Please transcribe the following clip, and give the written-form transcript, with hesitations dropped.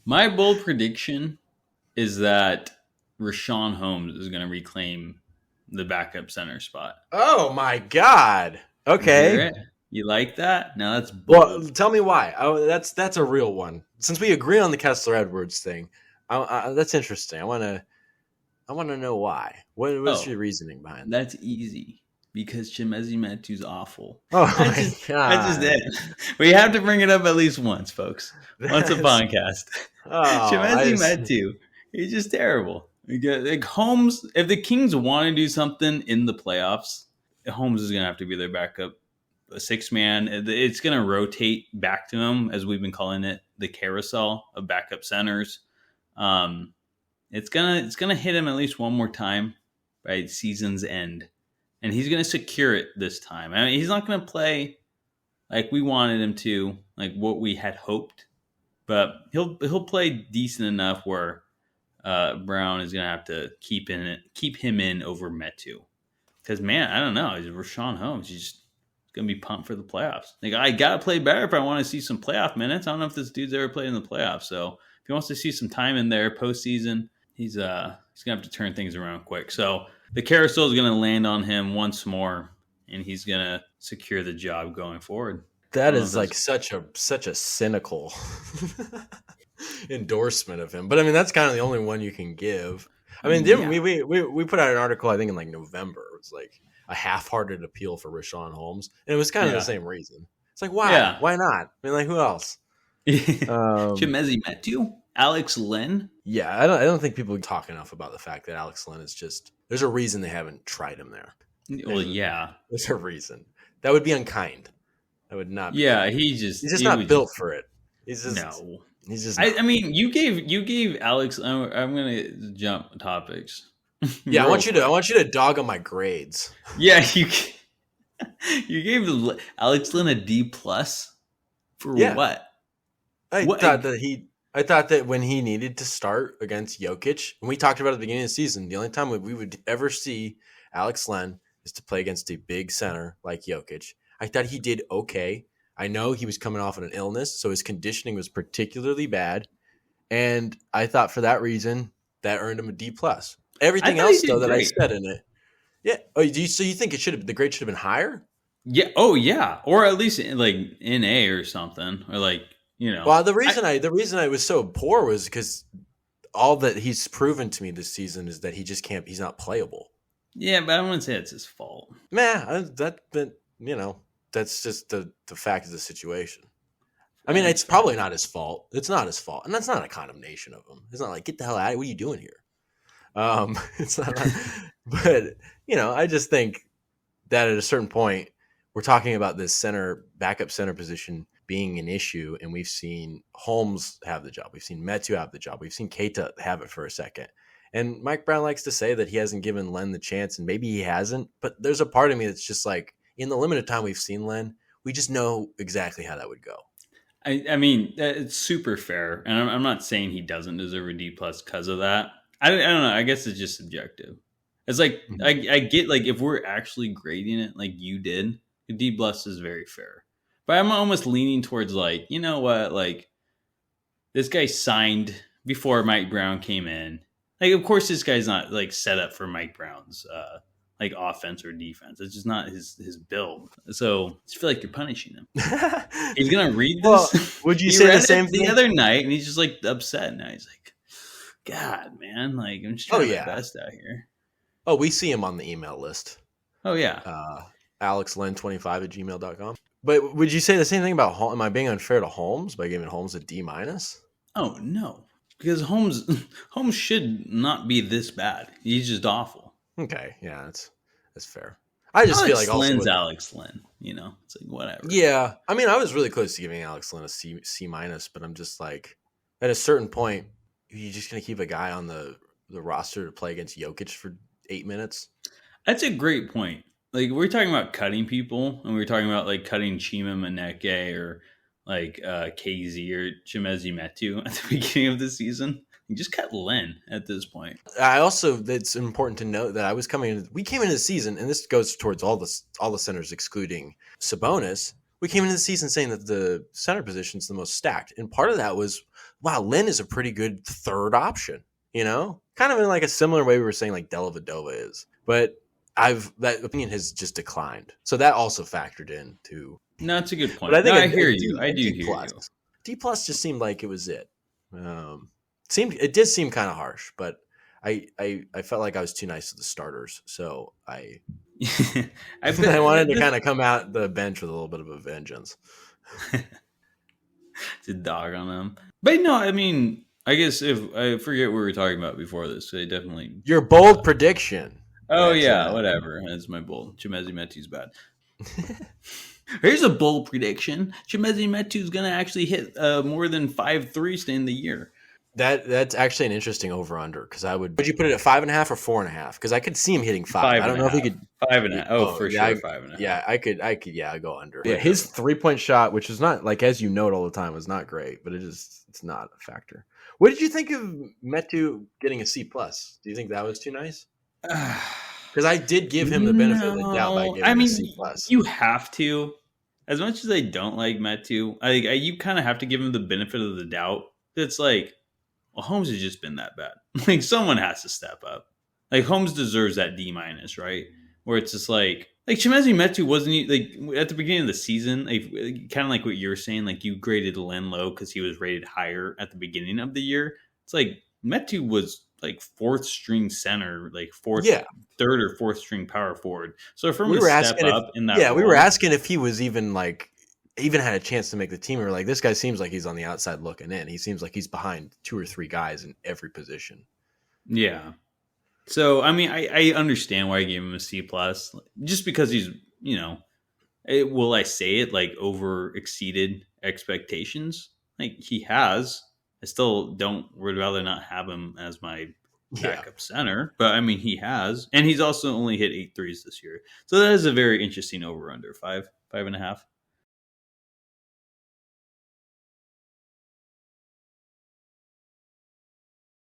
My bold prediction is that Rashawn Holmes is going to reclaim the backup center spot. Oh my God. You hear Okay. it? You like that? Now that's Well, bold. tell me why. Oh, that's a real one. Since we agree on the Kessler Edwards thing, that's interesting. I want to know why. What's Oh, your reasoning behind that? that's easy because Chimezi Metu's awful. Oh That's my just that's just God. it. We have to bring it up at least once, folks. Once a That's podcast. oh I Chimezi just Metu, he's just terrible. Like Holmes, if the Kings want to do something in the playoffs, Holmes is gonna have to be their backup, a six man. It's gonna rotate back to him as we've been calling it, the carousel of backup centers. Um, it's gonna hit him at least one more time by season's end, and he's gonna secure it this time. I mean, he's not gonna play like we wanted him to, like what we had hoped, but he'll play decent enough where Brown is gonna have to keep him in over Metu. Because man, I don't know, he's Rashawn Holmes. He's just gonna be pumped for the playoffs. Like I gotta play better if I want to see some playoff minutes. I don't know if this dude's ever played in the playoffs, so if he wants to see some time in there postseason, he's gonna have to turn things around quick. So the carousel is gonna land on him once more, and he's gonna secure the job going forward. I that don't know if is like that's such a cynical endorsement of him. But I mean, that's kind of the only one you can give. I mean, didn't yeah, we put out an article I think in like November. It was like a half-hearted appeal for Rashawn Holmes, and it was kind of the yeah, same reason. It's like why? yeah. Why not? I mean, like who else? Chimezi Metu, Alex Lynn. Yeah, I don't think people talk enough about the fact that Alex Lynn is just. There's a reason they haven't tried him there. Well, yeah, There's a reason. That would be unkind. That would not be yeah. kind. He's just He not was just built for it. He's just no. he's just I not. mean, you gave Alex. I'm gonna jump topics. Yeah, I Real want you to I quick. want you to dog on my grades. Yeah, you gave Alex Lynn a D plus for Yeah. what? I What? thought that he I thought that when he needed to start against Jokic, and we talked about at the beginning of the season, the only time we would ever see Alex Len is to play against a big center like Jokic. I thought he did okay. I know he was coming off of an illness, so his conditioning was particularly bad. And I thought for that reason that earned him a D plus. I Everything thought he else though did that I great. said in it. Yeah. Oh, so you think the grade should have been higher? Yeah. Oh yeah. Or at least like in A or something, or like Well, the I reason I was so poor was because all that he's proven to me this season is that he just can't. He's not playable. yeah, but I wouldn't say it's his fault. That's just the fact of the situation. I mean, it's probably not his fault. It's not his fault, and that's not a condemnation of him. It's not like get the hell out of here. What are you doing here? It's not. But I just think that at a certain point, we're talking about this backup center position being an issue, and we've seen Holmes have the job. We've seen Metu have the job. We've seen Keita have it for a second. And Mike Brown likes to say that he hasn't given Len the chance, and maybe he hasn't. But there's a part of me that's just like, in the limited time we've seen Len, we just know exactly how that would go. I mean, it's super fair, and I'm not saying he doesn't deserve a D plus because of that. I don't know. I guess it's just subjective. It's like I get like if we're actually grading it like you did, a D plus is very fair. But I'm almost leaning towards like you know what, like this guy signed before Mike Brown came in. Like, of course, this guy's not like set up for Mike Brown's like offense or defense. It's just not his build. So I just feel like you're punishing him. He's gonna read Well, this. would you He say the read same it the thing? other night, and he's just like upset now. He's like, "God, man, like I'm just Oh, trying my yeah. best out here." Oh, we see him on the email list. Oh yeah, AlexLen25@gmail.com. But would you say the same thing about Holmes? Am I being unfair to Holmes by giving Holmes a D minus? oh no, because Holmes should not be this bad. He's just awful. Okay, yeah, that's fair. I just feel Alex like also Lynn's with, Alex Lynn. It's like whatever. yeah. I mean, I was really close to giving Alex Lynn a C minus, but I'm just like, at a certain point, you're just gonna keep a guy on the roster to play against Jokic for 8 minutes. That's a great point. Like we're talking about cutting people, and we're talking about like cutting Chima Maneke or like KZ or Chimezi Metu at the beginning of the season. You just cut Len at this point. It's important to note that we came into the season, and this goes towards all the centers excluding Sabonis. we came into the season saying that the center position is the most stacked, and part of that was, wow, Lynn is a pretty good third option. You know, kind of in like a similar way we were saying like Dellavedova is, but that opinion has just declined, so that also factored in too. No, it's a good But I point. No, think I hear you. I a do D hear plus, you. D plus just seemed like it was it. It did seem kind of harsh, but I felt like I was too nice to the starters, so I I I wanted bet to kind of come out the bench with a little bit of a vengeance. to dog on them. But no, I mean, I guess if I forget what we were talking about before this, so I definitely. Your bold prediction. Oh That yeah, whatever. That's my bold. Chimezi Metu's bad. Here's a bold prediction: Chimezi Metu's gonna actually hit more than 5 threes to end the year. that's actually an interesting over under because would you put it at 5.5 or 4.5? Because I could see him hitting 5. Five I and don't a know if he half. could. 5.5. Oh, for yeah, sure, 5.5. yeah, I could, yeah, I'd go under. Yeah, his 3-point shot, which is not like as you note all the time, was not great, but it's not a factor. What did you think of Metu getting a C plus? Do you think that was too nice? Because I did give him the benefit of the doubt by giving him a C plus. You have to. As much as I don't like Metu, you kind of have to give him the benefit of the doubt. It's like, well, Holmes has just been that bad. Like, someone has to step up. Like, Holmes deserves that D minus, right? Where it's just like Chimezi Metu wasn't like at the beginning of the season, like kind of like what you were saying, like you graded Len low because he was rated higher at the beginning of the year. It's like Metu was like fourth string center, like third or fourth string power forward. So for him to step up in that, we were asking if he was even had a chance to make the team. We were like, this guy seems like he's on the outside looking in. He seems like he's behind 2 or 3 guys in every position. Yeah. So I mean, I understand why I gave him a C plus, just because he's, will I say it, like over exceeded expectations? Like he has. I still would rather not have him as my backup center, but I mean he has, and he's also only hit 8 threes this year. So that is a very interesting over under 5.5.